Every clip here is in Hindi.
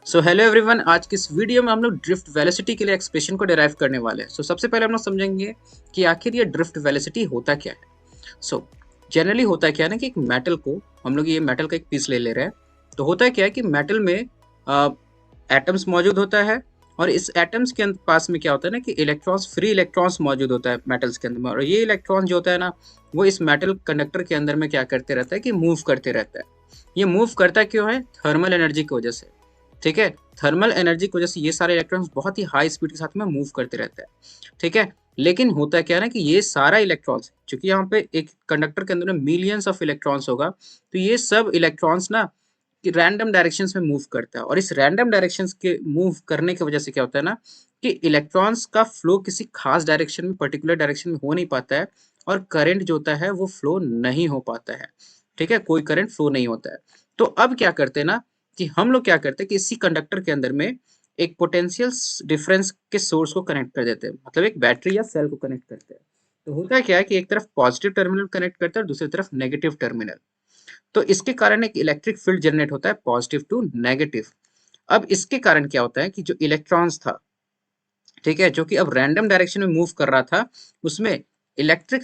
सो हेलो एवरीवन, आज की इस वीडियो में हम लोग ड्रिफ्ट वेलोसिटी के लिए एक्सप्रेशन को डिराइव करने वाले हैं। सबसे पहले हम लोग समझेंगे कि आखिर ये ड्रिफ्ट वेलोसिटी होता क्या है। जनरली होता क्या है ना कि एक मेटल को हम लोग ये मेटल का एक पीस ले रहे हैं। तो होता क्या है कि मेटल में एटम्स मौजूद होता है और इस एटम्स के पास में क्या होता है ना कि इलेक्ट्रॉन्स, फ्री इलेक्ट्रॉन्स मौजूद होता है मेटल्स के अंदर में। और ये इलेक्ट्रॉन जो होता है ना, वो इस मेटल कंडक्टर के अंदर में क्या करते रहता है कि मूव करते रहता है। ये मूव करता क्यों है? थर्मल एनर्जी की वजह से। ठीक है, थर्मल एनर्जी की वजह से ये सारे इलेक्ट्रॉन्स बहुत ही हाई स्पीड के साथ में मूव करते रहते हैं। ठीक है, लेकिन होता क्या है ना कि ये सारा इलेक्ट्रॉन्स, क्योंकि यहाँ पे एक कंडक्टर के अंदर में मिलियंस ऑफ इलेक्ट्रॉन्स होगा, तो ये सब इलेक्ट्रॉन्स ना कि रैंडम डायरेक्शंस में मूव करता है। और इस रैंडम डायरेक्शंस के मूव करने की वजह से क्या होता है ना कि इलेक्ट्रॉन्स का फ्लो किसी खास डायरेक्शन में, पर्टिकुलर डायरेक्शन में हो नहीं पाता है और करंट जो होता है वो फ्लो नहीं हो पाता है। ठीक है, कोई करंट फ्लो नहीं होता है। तो अब क्या करते हैं ना कि हम लोग क्या करते हैं कि इसी कंडक्टर के अंदर में एक पोटेंशियल डिफरेंस के सोर्स को कनेक्ट कर देते हैं, मतलब एक बैटरी या सेल को कनेक्ट करते हैं। तो होता क्या है कि एक तरफ पॉजिटिव टर्मिनल कनेक्ट करते हैं और दूसरी तरफ नेगेटिव टर्मिनल। तो इसके कारण एक इलेक्ट्रिक फील्ड जनरेट होता है पॉजिटिव टू नेगेटिव। अब इसके कारण क्या होता है कि जो इलेक्ट्रॉन्स था, ठीक है, जो कि अब रैंडम डायरेक्शन में मूव कर रहा था, उसमें इलेक्ट्रिक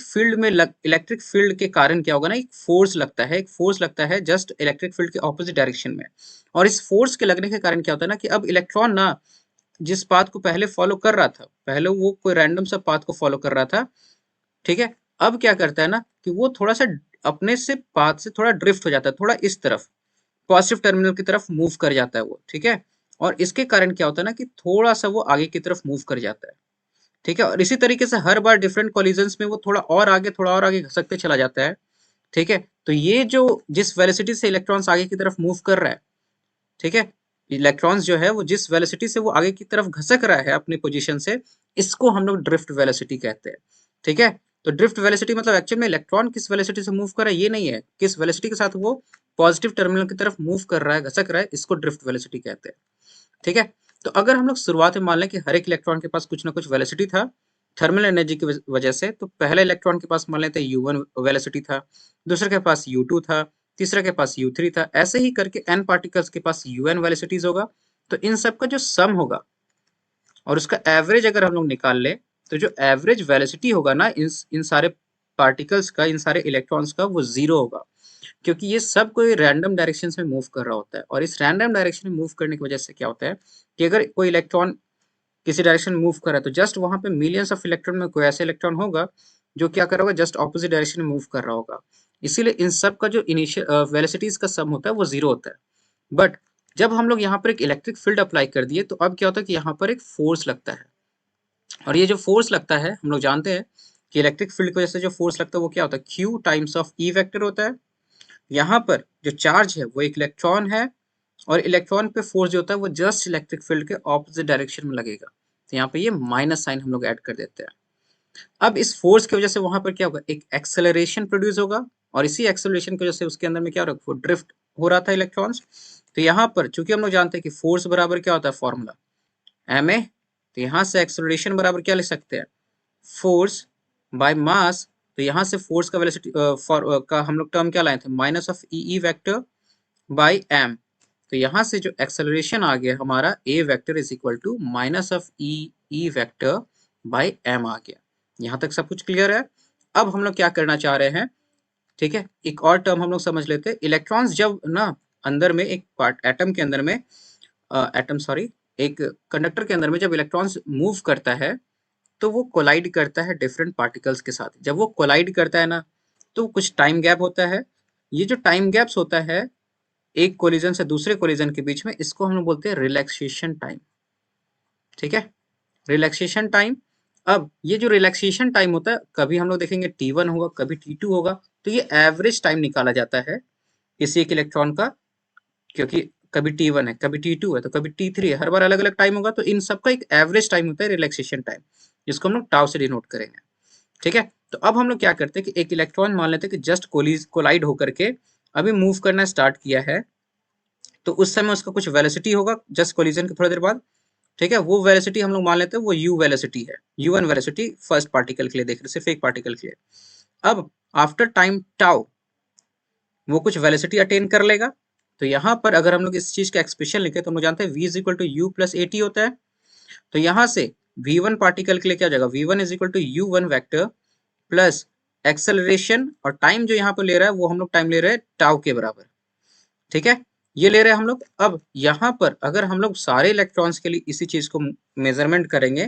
फील्ड के कारण क्या होगा ना, एक फोर्स लगता है जस्ट इलेक्ट्रिक फील्ड के ऑपोजिट डायरेक्शन में। और इस फोर्स के लगने के कारण क्या होता है ना कि अब इलेक्ट्रॉन ना जिस पाथ को पहले फॉलो कर रहा था, पहले वो कोई रैंडम सा पाथ को फॉलो कर रहा था, ठीक है, अब क्या करता है ना कि वो थोड़ा सा अपने से पाथ से थोड़ा ड्रिफ्ट हो जाता है, थोड़ा इस तरफ पॉजिटिव टर्मिनल की तरफ मूव कर जाता है वो। ठीक है, और इसके कारण क्या होता है ना कि थोड़ा सा वो आगे की तरफ मूव कर जाता है। ठीक है, और इसी तरीके से हर बार डिफरेंट कॉलिजन्स में वो थोड़ा और आगे घसकते चला जाता है। ठीक है, तो ये जो जिस वेलोसिटी से इलेक्ट्रॉन्स आगे की तरफ मूव कर रहा है, ठीक है, इलेक्ट्रॉन्स जो है वो जिस वेलोसिटी से वो आगे की तरफ घसक रहा है अपनी पोजीशन से, इसको हम लोग ड्रिफ्ट वेलोसिटी कहते हैं। ठीक है, तो ड्रिफ्ट वेलोसिटी मतलब एक्चुअल में इलेक्ट्रॉन किस वेलोसिटी से मूव कर रहा है ये नहीं है, किस वेलोसिटी के साथ वो पॉजिटिव टर्मिनल की तरफ मूव कर रहा है, घसक रहा है, इसको ड्रिफ्ट वेलोसिटी कहते हैं। ठीक है, तो अगर हम लोग शुरुआत में मान लें कि हर एक इलेक्ट्रॉन के पास कुछ ना कुछ वेलोसिटी था थर्मल एनर्जी की वजह से, तो पहले इलेक्ट्रॉन के पास मान लेते हैं u1 वेलोसिटी था, दूसरे के पास u2 था, तीसरे के पास u3 था, ऐसे ही करके n पार्टिकल्स के पास un वेलोसिटीज होगा। तो इन सब का जो सम होगा और उसका एवरेज अगर हम लोग निकाल ले, तो जो एवरेज वेलोसिटी होगा ना इन सारे पार्टिकल्स का, इन सारे इलेक्ट्रॉन्स का, वो जीरो होगा, क्योंकि ये सब कोई रैंडम डायरेक्शन में मूव कर रहा होता है। और इस रैंडम डायरेक्शन में मूव करने की वजह से क्या होता है कि अगर कोई इलेक्ट्रॉन किसी डायरेक्शन में मूव कर रहा है, तो जस्ट वहां पे मिलियंस ऑफ इलेक्ट्रॉन में कोई ऐसा इलेक्ट्रॉन होगा जो क्या कर रहा होगा, जस्ट ऑपोजिट डायरेक्शन में मूव कर रहा होगा। इसीलिए इन सब का जो इनिशियल वेलोसिटीज का सम होता है वो जीरो होता है। बट जब हम लोग यहाँ पर एक इलेक्ट्रिक फील्ड अप्लाई कर दिए, तो अब क्या होता है कि यहाँ पर एक फोर्स लगता है। और ये जो फोर्स लगता है, हम लोग जानते हैं कि इलेक्ट्रिक फील्ड की वजह से जो फोर्स लगता है वो क्या होता है, Q times of E vector होता है। यहाँ पर जो चार्ज है वो एक इलेक्ट्रॉन है, और इलेक्ट्रॉन पे फोर्स जो होता है वो जस्ट इलेक्ट्रिक फील्ड के ऑपोजिट डायरेक्शन में लगेगा। तो यहाँ पे ये माइनस साइन हम लोग ऐड कर देते हैं। अब इस फोर्स की वजह से वहां पर क्या होगा, एक एक्सेलरेशन प्रोड्यूस होगा, और इसी एक्सेलरेशन की वजह से उसके अंदर में क्या होगा, ड्रिफ्ट हो रहा था इलेक्ट्रॉन्स। तो यहाँ पर चूंकि हम लोग जानते हैं कि फोर्स बराबर क्या होता है, फॉर्मूला एम ए, तो यहाँ से एक्सेलरेशन बराबर क्या लिख सकते हैं, फोर्स बाय मास। तो यहाँ से फोर्स का वेलोसिटी का हम लोग टर्म क्या लाए थे, minus of E vector by M. तो यहाँ से जो एक्सेलरेशन आ गया हमारा, A vector is equal to minus of E vector by M आ गया। यहाँ तक सब कुछ क्लियर है। अब हम लोग क्या करना चाह रहे हैं, ठीक है, एक और टर्म हम लोग समझ लेते हैं। इलेक्ट्रॉन्स जब ना अंदर में एक पार्ट एटम के अंदर में, एटम सॉरी, एक कंडक्टर के अंदर में जब इलेक्ट्रॉन्स मूव करता है, तो वो कोलाइड करता है डिफरेंट पार्टिकल्स के साथ। जब वो कोलाइड करता है ना, तो कुछ टाइम गैप होता है। ये जो टाइम गैप्स होता है एक कोलिजन से दूसरे कोलिजन के बीच में, इसको हम लोग बोलते हैं रिलैक्सेशन टाइम। ठीक है, रिलैक्सेशन टाइम। अब ये जो रिलैक्सेशन टाइम होता है, कभी हम लोग देखेंगे T1 होगा, कभी T2 होगा। तो ये एवरेज टाइम निकाला जाता है किसी एक इलेक्ट्रॉन का, क्योंकि कभी T1 है, कभी T2 है, तो कभी T3 है, हर बार अलग अलग टाइम होगा। तो इन सबका एक एवरेज टाइम होता है रिलैक्सेशन टाइम, जिसको हम लोग टाउ से डिनोट करेंगे। ठीक है, तो अब हम लोग क्या करते हैं कि एक इलेक्ट्रॉन मान लेते हैं कि जस्ट कोलाइड होकर के अभी मूव करना स्टार्ट किया है, तो उस समय उसका कुछ वेलोसिटी होगा जस्ट कोलिजन के थोड़ी देर बाद। ठीक है, वो वेलोसिटी हम लोग मान लेते हैं वो u वेलोसिटी है, u1 वेलोसिटी फर्स्ट पार्टिकल के लिए देख रहे, सिर्फ एक पार्टिकल के लिए। अब आफ्टर टाइम टाउ वो कुछ वेलोसिटी अटेन कर लेगा। तो यहाँ पर अगर हम लोग इस चीज का एक्सप्रेशन लिखे तो हम लोग जानते हैं v is equal to u plus a t होता है। तो यहाँ से v1 पार्टिकल के लिए क्या हो जाएगा, v1 is equal to u1 vector plus acceleration, और टाइम जो यहाँ पर ले रहा है वो हम लोग टाइम ले रहे हैं टाउ के बराबर। ठीक है, ये ले रहे हैं हम लोग। अब यहाँ पर अगर हम लोग सारे इलेक्ट्रॉन्स के लिए इसी चीज को मेजरमेंट करेंगे,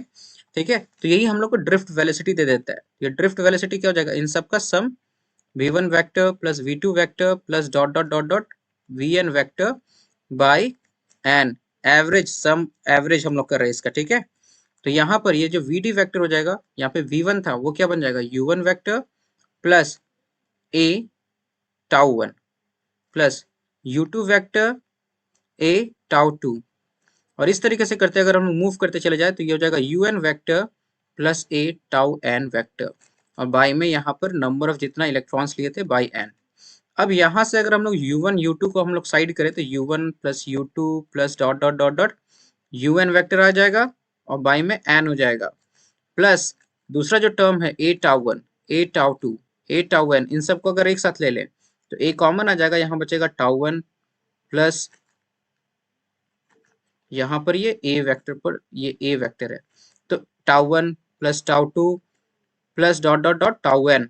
ठीक है, तो यही हम लोग को ड्रिफ्ट वेलोसिटी दे देता है। ये ड्रिफ्ट वेलोसिटी क्या हो जाएगा, इन सब का sum v1 vector plus v2 vector plus dot dot dot dot vn vector by n average, sum average हम लोग कर रहे हैं इसका। ठीक है, तो यहाँ पर ये जो vd वेक्टर हो जाएगा, यहाँ पे v1 था वो क्या बन जाएगा, u1 vector plus a tau 1 plus u2 vector a tau 2, और इस तरीके से करते अगर हम मूव करते चले जाए तो ये हो जाएगा un vector plus a tau n vector, और बाई में यहाँ पर नंबर ऑफ जितना इलेक्ट्रॉन्स लिए थे बाई n। अब यहाँ से अगर हम लोग u1 u2 को हम लोग साइड करें तो u1 plus u2 plus dot dot dot dot un vector आ जाएगा और बाई में n हो जाएगा, प्लस दूसरा जो टर्म है a tau 1 a tau 2 a tau n, इन सबको अगर एक साथ ले लें तो a कॉमन आ जाएगा, यहाँ बचेगा टाउ 1 प्लस यहाँ पर ये a वेक्टर पर ये a वेक्टर है, तो tau 1 plus tau 2 plus dot dot dot tau n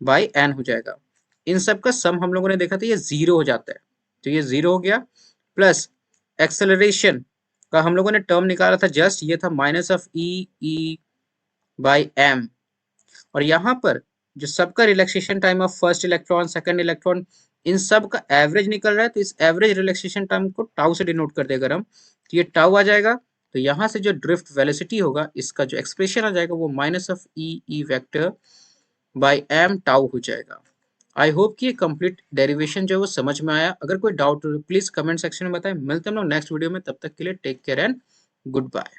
by n हो जाएगा। इन सब का सम हम लोगों ने देखा था ये जीरो हो जाता है, तो ये जीरो हो गया, प्लस एक्सेलरेशन का हम लोगों ने टर्म निकाला था जस्ट, ये था minus of e by m, और यहाँ पर जो सबका relaxation time of first electron second electron इन सब का एवरेज निकल रहा है, तो इस एवरेज रिलैक्सेशन टाइम को टाउ से डिनोट कर दे अगर हम, तो ये टाउ आ जाएगा। तो यहाँ से जो ड्रिफ्ट वेलोसिटी होगा इसका जो एक्सप्रेशन आ जाएगा वो minus of E vector by m tau हो जाएगा। आई होप कि ये कंप्लीट डेरिवेशन जो है वो समझ में आया। अगर कोई डाउट हो तो प्लीज कमेंट सेक्शन में बताएं। मिलते हैं हम लोग नेक्स्ट वीडियो में, तब तक के लिए take care and good bye.